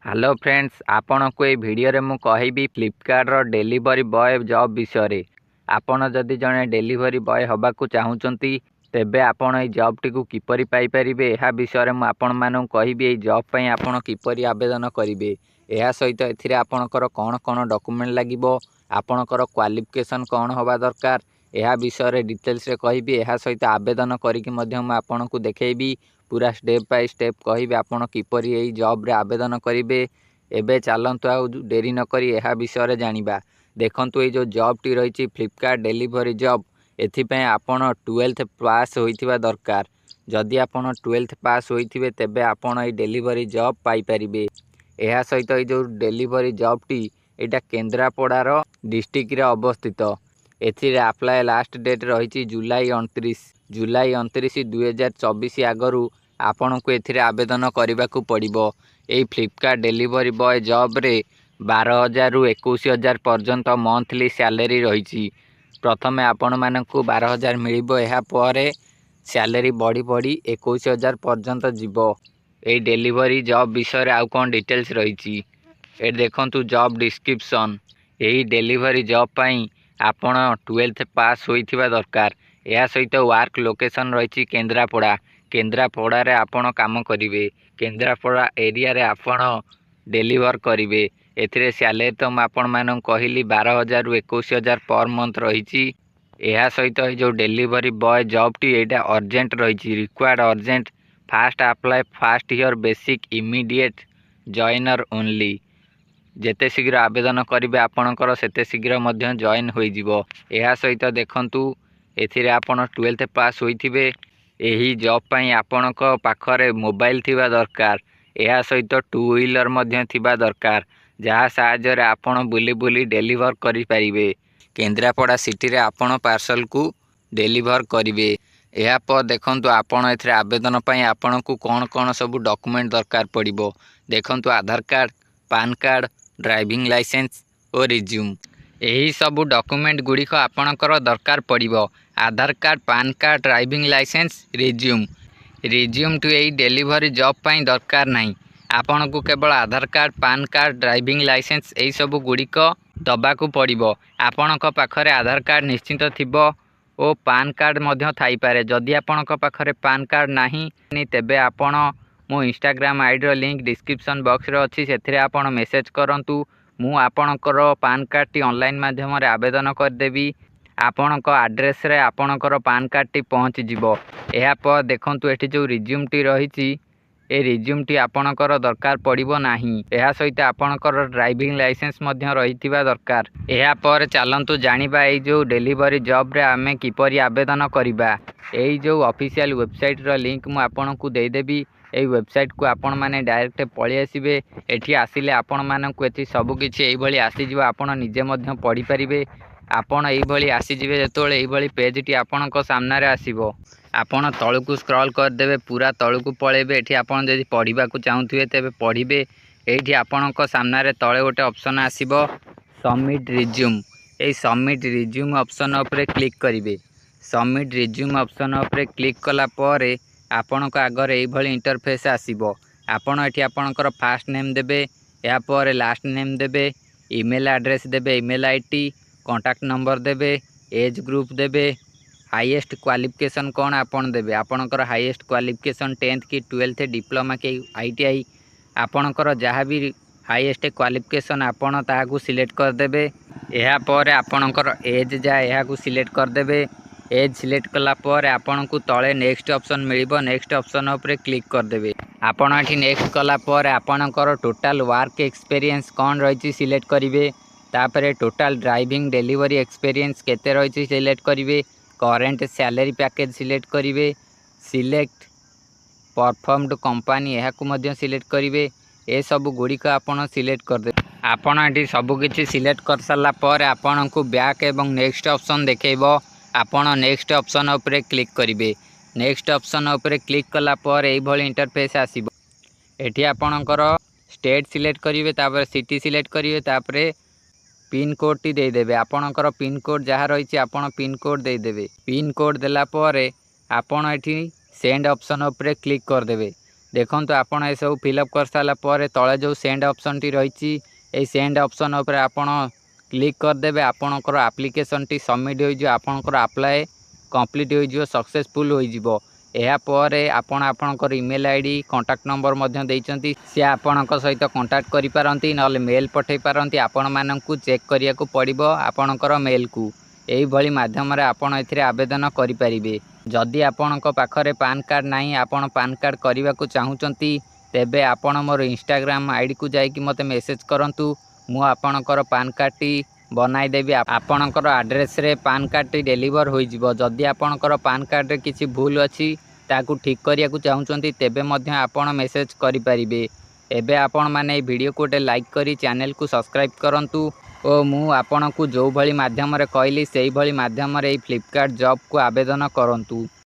Hello friends, आपण को ये वीडियो रे मु कहबी फ्लिपकार्ट रो डिलीवरी बॉय जॉब विषय। आपण जदि जने डिलीवरी बॉय हबा को चाहूचंती तेबे आपण ए जॉब टी को किपरि पाई परिबे एहा विषय रे मु आपण मानु कहबी। ए जॉब पई आपण किपरि आवेदन करिवे, एहा सहित एथिरे आपणकर कोन कोन डॉक्यूमेंट लागिवो, आपणकर क्वालिफिकेशन कोन होबा दरकार एहा विषय रे डिटेल्स रे कहबी। एहा सहित आवेदन करिकि मध्य मु आपण को देखेबी, पूरा स्टेप बाय स्टेप कहबी आपण किपरि एई जॉब रे आवेदन करिवे। एबे चलंतु आ डेरी न करी एहा विषय रे जानिबा। देखंतु ए जो जॉब टी रहिछि फ्लिपकार्ट डिलीवरी जॉब, एथिपय आपण 12th पास होइथिबा दरकार। जदि आपण 12th पास होइथिबे तेबे आपण ए डिलीवरी जॉब पाई परिबे। एहा सहित ए जो डिलीवरी जॉब टी एटा केंद्रापड़ार डिस्ट्रिक्ट रे अवस्थित। एथिरे अप्लाई लास्ट डेट रहिछि जुलाई 29 2024 आगरू आपण को एथिरे आवेदन करने को पड़िबो। एई फ्लिपकार्ट डिलीवरी बॉय जॉब रे 12,000 रु 21,000 पर्यंत मंथली सैलरी रही। प्रथमे आपण मानकु 12,000 मिलिबो, एहा परे सैलरी बढ़ी बढ़ी 21,000 पर्यंत जीवो। एई डिलीवरी जॉब विषय आउ कोन डिटेल्स रही ए देखंतु जॉब डिस्क्रिप्शन। एई डिलीवरी जॉब पई आपण 12th पास होइथिबा दरकार। एहा सहित वर्क लोकेशन रही केंद्रापड़ा। केंद्रापड़ा रे आपण काम करिवे, केंद्रापड़ा एरिया रे आपण डिलीवर करिवे। एथिरे सैलरी तो आपण मानन कहली 12,000 रु 21,000 पर मंथ रही। एहा सहित ए जो डिलीवरी बॉय जॉब टी एटा अर्जेंट रही, required urgent, fast apply, fast year, basic, immediate joiner only. जेते शीघ्र आवेदन करिवे आपणकर सेते शीघ्र मध्य जॉइन होई जिवो। एहा सहित देखंतु एथिरे आपण 12th पास होइथिबे। एही जॉब पई आपणक पाखरे मोबाइल थिबा दरकार। एहा सहित 2 व्हीलर मध्य थिबा दरकार, जहा साहाय्य रे आपण बुली बुली डिलीवर करि परिबे। केंद्रापड़ा सिटी रे आपण पार्सल को डिलीवर करिवे। एहा पर देखंतु आपण एथिरे आवेदन पई आपणकु कोन कोन सब डॉक्यूमेंट दरकार पड़िबो। देखंतु Aadhaar card, PAN card, driving licence और रिज्यूम। यही सब डॉक्यूमेंट गुड़िक आपणकर दरकार पड़िबो। Aadhaar card, PAN card, driving licence, resume टू यही डिलीवरी जॉब पई दरकार नहीं। आपण को केवल Aadhaar card, PAN card, driving licence यही सब गुड़िक दबाकू पड़िबो। आपणक पाखरे आधार कार्ड निश्चित थिबो ओ पान कार्ड मध्य थाई पारे। जदि आपणक पाखरे पान कार्ड नाही तेबे आपण मो इंस्टाग्राम आईडी रो लिंक डिस्क्रिप्शन बॉक्स रे अछि, सेथिरे आपण मेसेज करंतु। मु आपणकर पान कार्ड टी ऑनलाइन माध्यम रे आवेदन कर देबी। आपणक एड्रेस रे आपणकर पान कार्ड टी पहुँच जिवो। एहा पर देखंतु एठी जो रिज्यूम टी रहिछि, ए रिज्यूम टी आपणकर दरकार पड़िबो नाही। एहा सहित आपणकर ड्राइविंग लाइसेंस मध्य रहिथिबा दरकार। एहा पर चालंतु जानिबा ए जो डिलीवरी जॉब रे आमे किपरि आवेदन करिबा। एई जो ऑफिशियल वेबसाइट रो लिंक मु आपणकु देई देबी। एई वेबसाइट को आपण माने डायरेक्ट पळि आसीबे। एठी आसिले आपण मानकु एठी सब किछि एई भली आसी जिवो, आपण निजे मध्य पढि परिबे। आपण एई भली आसी जिवे जेतोळे एई भली पेज टी आपणक सामना रे आसीबो। आपण तळकु स्क्रॉल कर देबे, पूरा तळकु पळेबे। एठी आपण जदि पढिबा को चाहुथिबे तेबे पढिबे। एठी आपणक सामना रे तळे गोटे ऑप्शन आसीबो सबमिट रिज्यूम। एई सबमिट रिज्यूम ऑप्शन उपरे क्लिक करिवे। सबमिट रिज्यूम ऑप्शन उपरे क्लिक कला परे आपणक आगरे एई भली इंटरफेस आसीबो। आपण एठी आपणकर फास्ट नेम देबे, या पर लास्ट नेम देबे, ईमेल एड्रेस देबे, ईमेल आईडी, कांटेक्ट नंबर देबे, एज ग्रुप देबे, हाईएस्ट क्वालिफिकेशन कौन आपण देबे। आपणकर हाईएस्ट क्वालिफिकेशन 10th कि 12th डिप्लोमा कि आईटीआई, आपणकर जहाँ भी हाईएस्ट क्वालिफिकेशन आपण ताहाकू सिलेक्ट कर देबे। एहा पर आपणकर एज जा एहाकू सिलेक्ट कर देबे। एज सिलेक्ट कला पर आपण को तले नेक्स्ट ऑप्शन मिलिबो। नेक्स्ट ऑप्शन उपरे क्लिक कर देबे। आपण एठी नेक्स्ट कला पर आपणकर टोटल वर्क एक्सपीरियंस कौन रही सिलेक्ट करिवे। तापरे टोटल ड्राइविंग डिलीवरी एक्सपीरियंस केते रही सिलेक्ट करिवे। करेंट सैलरी पैकेज सिलेक्ट करिवे। सिलेक्ट परफॉर्म्ड कंपनी एहाकू मध्य सिलेक्ट करिवे। ए सब गुड़िक आपण सिलेक्ट कर देबे। आपण एठी सब किछि सिलेक्ट कर सारला पर आपण को बैक एवं नेक्स्ट ऑप्शन देखेइबो। आपण नेक्स्ट ऑप्शन उपरे क्लिक करिवे। नेक्स्ट ऑप्शन उपरे क्लिक कला पर एई भली इंटरफेस आसीबो। एठी आपणकर स्टेट सिलेक्ट करिवे, तापर सिटी सिलेक्ट करिवे, तापर पिन कोड टी दे देबे। आपणकर पिन कोड जहाँ रही आपण पिन कोड दे देबे। पिन कोड देला पर आपण एठी सेंड ऑप्शन उपरे क्लिक कर देबे। देखंतु आपण ए सब फिलअप कर सारा पर तले जो सेंड ऑप्शन टी रही ए सेंड ऑप्शन उपर आपण क्लिक करदेवे आपणकर एप्लिकेशन टी सबमिट हो आपणकर अप्लाई कंप्लीट हो सक्सेसफुल हो यापर आपण आपणकर ईमेल आईडी कांटेक्ट नंबर सी आपण सहित कांटेक्ट करिपारंती नले मेल पठे पारंती आपण मानकु चेक करिया को पड़िबो आपणकर मेल को एही भली माध्यम रे आपण एथिरे आवेदन करि परिबे। जदि आपणक पाखरे पान कार्ड नाही आपण पान कार्ड करबा को चाहुचंती तेबे आपण मोर इंस्टाग्राम आईडी को जाई कि मते मेसेज करंतु मु आपणकर पान कार्ड टी बनाई देबी आपणकर एड्रेस रे पान कार्ड टी डिलीवर होई जिवो। जदि आपणकर पान कार्ड रे किछि भूल अछि ताकू ठीक करिया को चाहुचंती तेबे मध्य आपण मेसेज करि परिबे। एबे आपण माने वीडियो को लाइक करी चैनल को सब्सक्राइब करंतु ओ मु आपन को जो भली माध्यम रे कहली सेही भली माध्यम रे फ्लिपकार्ट जॉब को आवेदन करंतु।